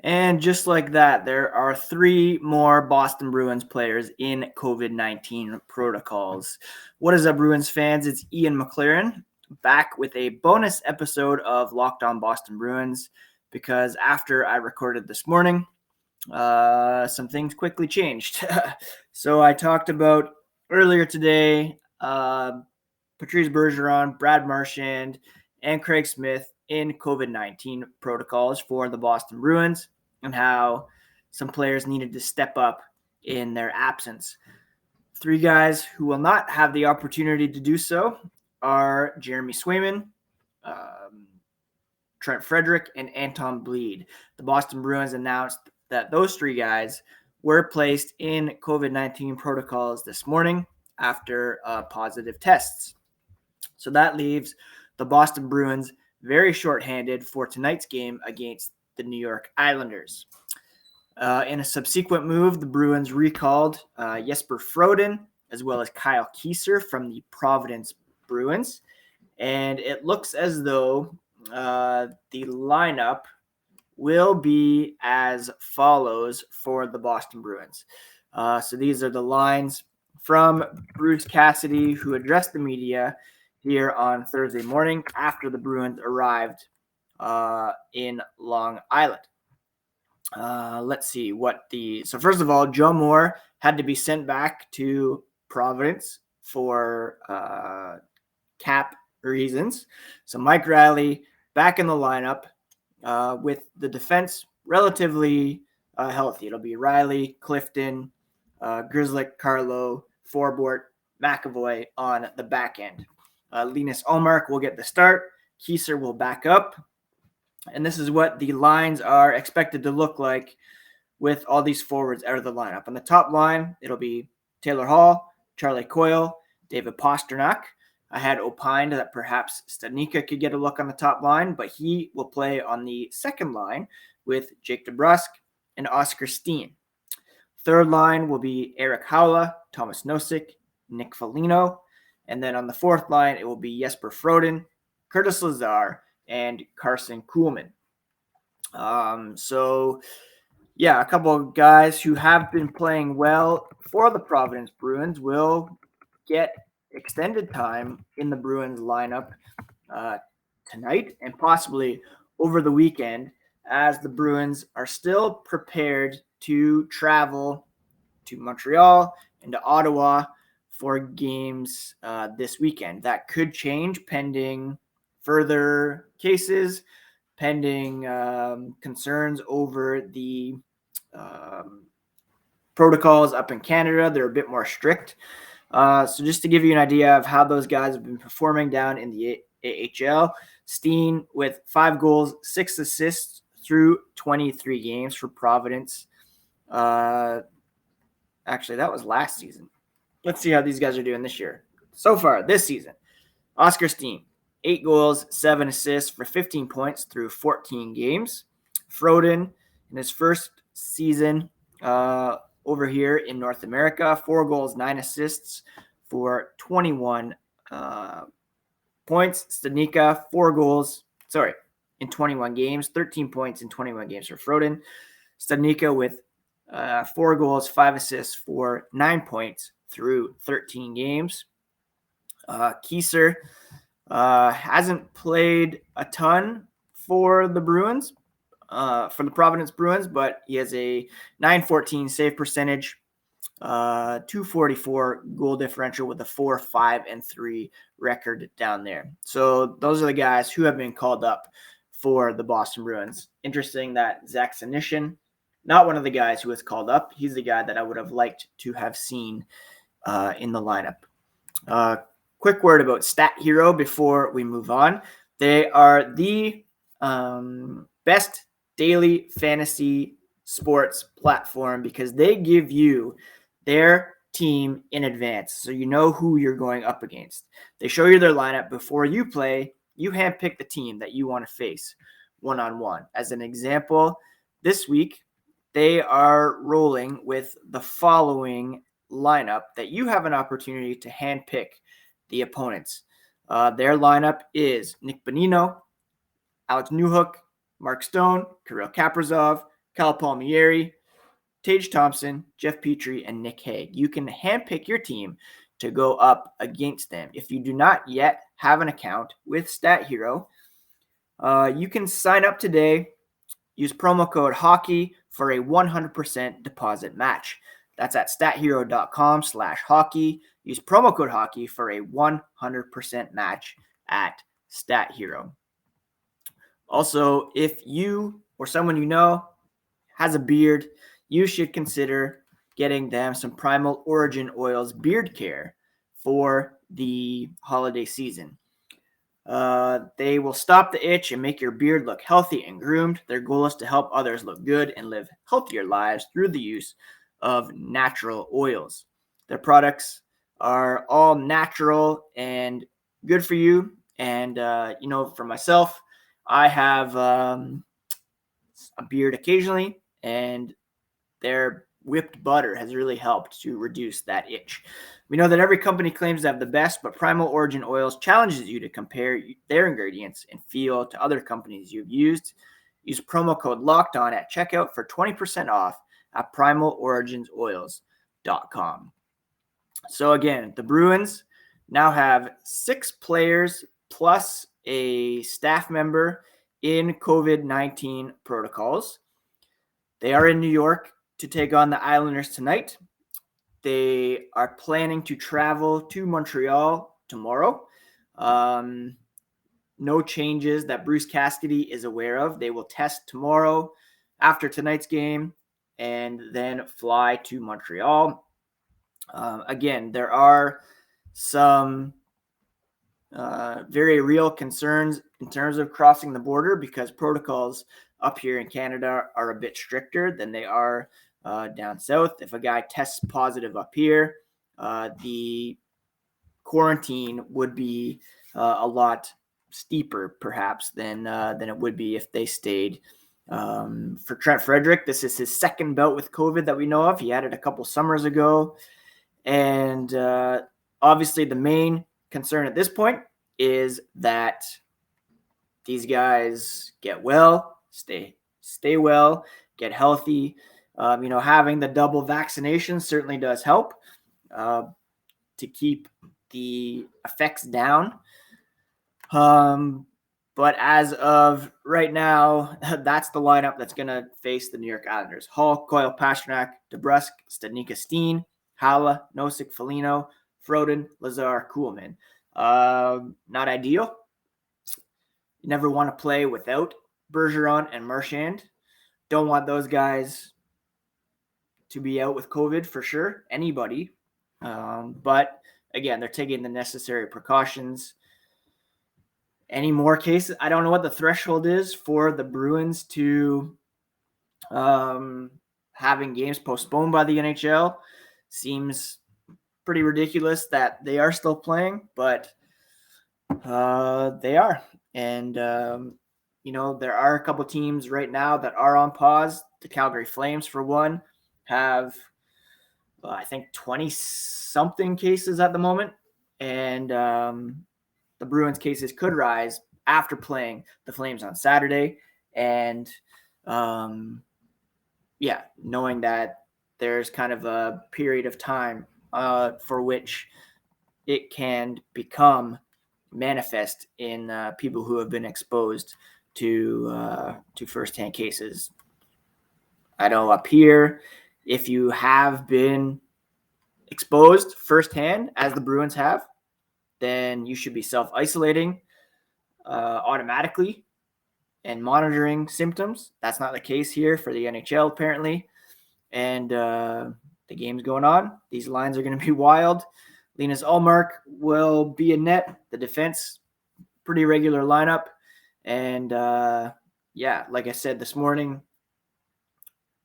And just like that, there are 3 more Boston Bruins players in COVID-19 protocols. What is up, Bruins fans? It's Ian McLaren back with a bonus episode of Locked On Boston Bruins because after I recorded this morning, some things quickly changed. So I talked about earlier today Patrice Bergeron, Brad Marchand, and Craig Smith in COVID-19 protocols for the Boston Bruins and how some players needed to step up in their absence. 3 guys who will not have the opportunity to do so are Jeremy Swayman, Trent Frederic, and Anton Blidh. The Boston Bruins announced that those 3 guys were placed in COVID-19 protocols this morning after positive tests. So that leaves the Boston Bruins very shorthanded for tonight's game against the New York Islanders. In a subsequent move, the Bruins recalled Jesper Froden as well as Kyle Kieser from the Providence Bruins. And it looks as though the lineup will be as follows for the Boston Bruins. So these are the lines from Bruce Cassidy, who addressed the media here on Thursday morning after the Bruins arrived in Long Island. Let's see so first of all, Joe Moore had to be sent back to Providence for cap reasons. So Mike Riley back in the lineup with the defense relatively healthy. It'll be Riley, Clifton, Grzelcyk, Carlo, Forbort, McAvoy on the back end. Linus Ullmark will get the start. Kieser will back up. And this is what the lines are expected to look like with all these forwards out of the lineup. On the top line, it'll be Taylor Hall, Charlie Coyle, David Pastrnak. I had opined that perhaps Studnicka could get a look on the top line, but he will play on the second line with Jake DeBrusk and Oscar Steen. Third line will be Eric Haula, Thomas Nosek, Nick Foligno. And then on the fourth line, it will be Jesper Froden, Curtis Lazar, and Carson Kuhlman. A couple of guys who have been playing well for the Providence Bruins will get extended time in the Bruins lineup tonight and possibly over the weekend, as the Bruins are still prepared to travel to Montreal and to Ottawa for games this weekend. That could change pending further cases, pending concerns over the protocols up in Canada. They're a bit more strict. So just to give you an idea of how those guys have been performing down in the AHL, Steen with 5 goals, 6 assists through 23 games for Providence. Actually, that was last season. Let's see how these guys are doing this year. So far, this season, Oscar Steen, 8 goals, 7 assists for 15 points through 14 games. Froden, in his first season over here in North America, 4 goals, 9 assists for 21 points. Studnicka, 4 goals, in 21 games, 13 points in 21 games for Froden. Studnicka with 4 goals, 5 assists for 9 points through 13 games. Kieser hasn't played a ton for the Bruins, for the Providence Bruins, but he has a .914 save percentage, .244 goal differential with a 4-5-3 record down there. So those are the guys who have been called up for the Boston Bruins. Interesting that Zach Senyshyn, not one of the guys who was called up. He's the guy that I would have liked to have seen in the lineup. Quick word about StatHero before we move on. They are the best daily fantasy sports platform because they give you their team in advance, so you know who you're going up against. They show you their lineup before you play. You handpick the team that you want to face one-on-one. As an example, this week they are rolling with the following lineup that you have an opportunity to handpick the opponents. Their lineup is Nick Bonino, Alex Newhook, Mark Stone, Kirill Kaprizov, Cal Palmieri, Tage Thompson, Jeff Petrie, and Nick Hague. You can handpick your team to go up against them. If you do not yet have an account with StatHero, you can sign up today. Use promo code HOCKEY for a 100% deposit match. That's at stathero.com/hockey. Use promo code HOCKEY for a 100% match at StatHero. Also, if you or someone you know has a beard, you should consider getting them some Primal Origin Oils beard care for the holiday season. They will stop the itch and make your beard look healthy and groomed. Their goal is to help others look good and live healthier lives through the use of natural oils. Their products are all natural and good for you. And, for myself, I have a beard occasionally, and their whipped butter has really helped to reduce that itch. We know that every company claims to have the best, but Primal Origin Oils challenges you to compare their ingredients and feel to other companies you've used. Use promo code LOCKEDON at checkout for 20% off at primaloriginsoils.com. So again, the Bruins now have 6 players plus a staff member in COVID-19 protocols. They are in New York to take on the Islanders tonight. They are planning to travel to Montreal tomorrow. No changes that Bruce Cassidy is aware of. They will test tomorrow after tonight's game and then fly to Montreal. Again, there are some very real concerns in terms of crossing the border because protocols up here in Canada are a bit stricter than they are down south. If a guy tests positive up here, the quarantine would be a lot steeper, perhaps, than it would be if they stayed. For Trent Frederic, this is his second bout with COVID that we know of. He had it a couple summers ago. And obviously the main concern at this point is that these guys get well, stay well, get healthy. Having the double vaccination certainly does help to keep the effects down. But as of right now, that's the lineup that's going to face the New York Islanders. Hall, Coyle, Pastrnak, DeBrusk, Stadnyka, Steen, Hala, Nosek, Foligno, Froden, Lazar, Kuhlman. Not ideal. You never want to play without Bergeron and Marchand. Don't want those guys to be out with COVID for sure. Anybody. But again, they're taking the necessary precautions. Any more cases? I don't know what the threshold is for the Bruins to having games postponed by the NHL. Seems pretty ridiculous that they are still playing, but they are. And, there are a couple teams right now that are on pause. The Calgary Flames, for one, have, I think, 20-something cases at the moment. And the Bruins cases could rise after playing the Flames on Saturday. And, knowing that there's kind of a period of time for which it can become manifest in people who have been exposed to firsthand cases. I know up here, if you have been exposed firsthand, as the Bruins have, then you should be self-isolating automatically and monitoring symptoms. That's not the case here for the NHL, apparently. And the game's going on. These lines are going to be wild. Linus Ullmark will be in net. The defense, pretty regular lineup. And, like I said this morning,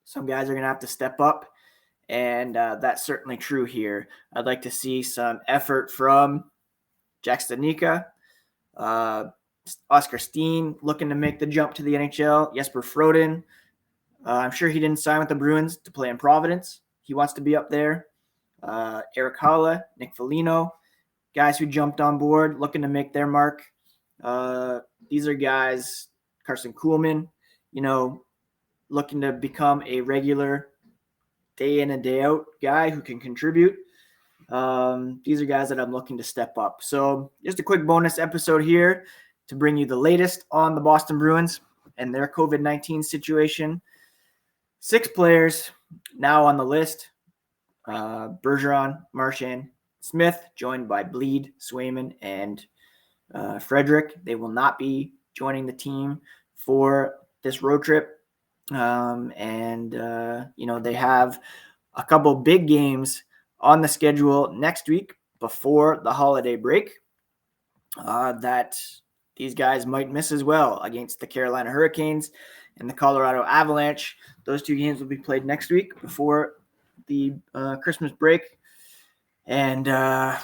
some guys are going to have to step up. And that's certainly true here. I'd like to see some effort from Jack Stadnyka, Oscar Steen looking to make the jump to the NHL. Jesper Froden. I'm sure he didn't sign with the Bruins to play in Providence. He wants to be up there. Eric Hala, Nick Foligno, guys who jumped on board looking to make their mark. These are guys, Carson Kuhlman, looking to become a regular day in and day out guy who can contribute. These are guys that I'm looking to step up. So just a quick bonus episode here to bring you the latest on the Boston Bruins and their COVID-19 situation. 6 players now on the list. Bergeron, Marchand, Smith, joined by Blidh, Swayman, and Frederic. They will not be joining the team for this road trip. They have a couple big games on the schedule next week before the holiday break that these guys might miss as well, against the Carolina Hurricanes and the Colorado Avalanche. Those 2 games will be played next week before the Christmas break. And I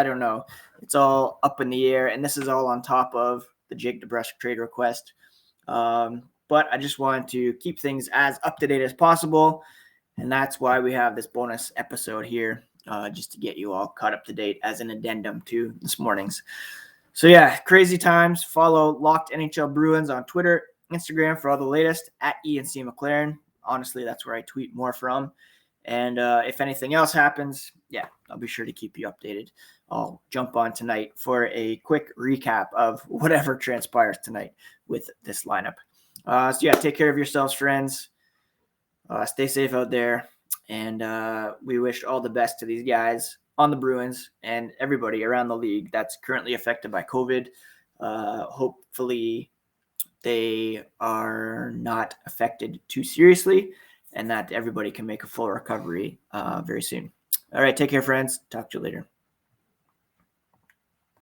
don't know. It's all up in the air, and this is all on top of the Jake DeBrusk trade request. But I just wanted to keep things as up to date as possible, and that's why we have this bonus episode here, just to get you all caught up to date as an addendum to this morning's. So yeah, crazy times. Follow Locked NHL Bruins on Twitter, Instagram for all the latest, at Ian McLaren. Honestly, that's where I tweet more from. And if anything else happens, I'll be sure to keep you updated. I'll jump on tonight for a quick recap of whatever transpires tonight with this lineup. Take care of yourselves, friends. Stay safe out there. And we wish all the best to these guys on the Bruins and everybody around the league that's currently affected by COVID. Hopefully they are not affected too seriously, and that everybody can make a full recovery very soon. All right, take care, friends. Talk to you later.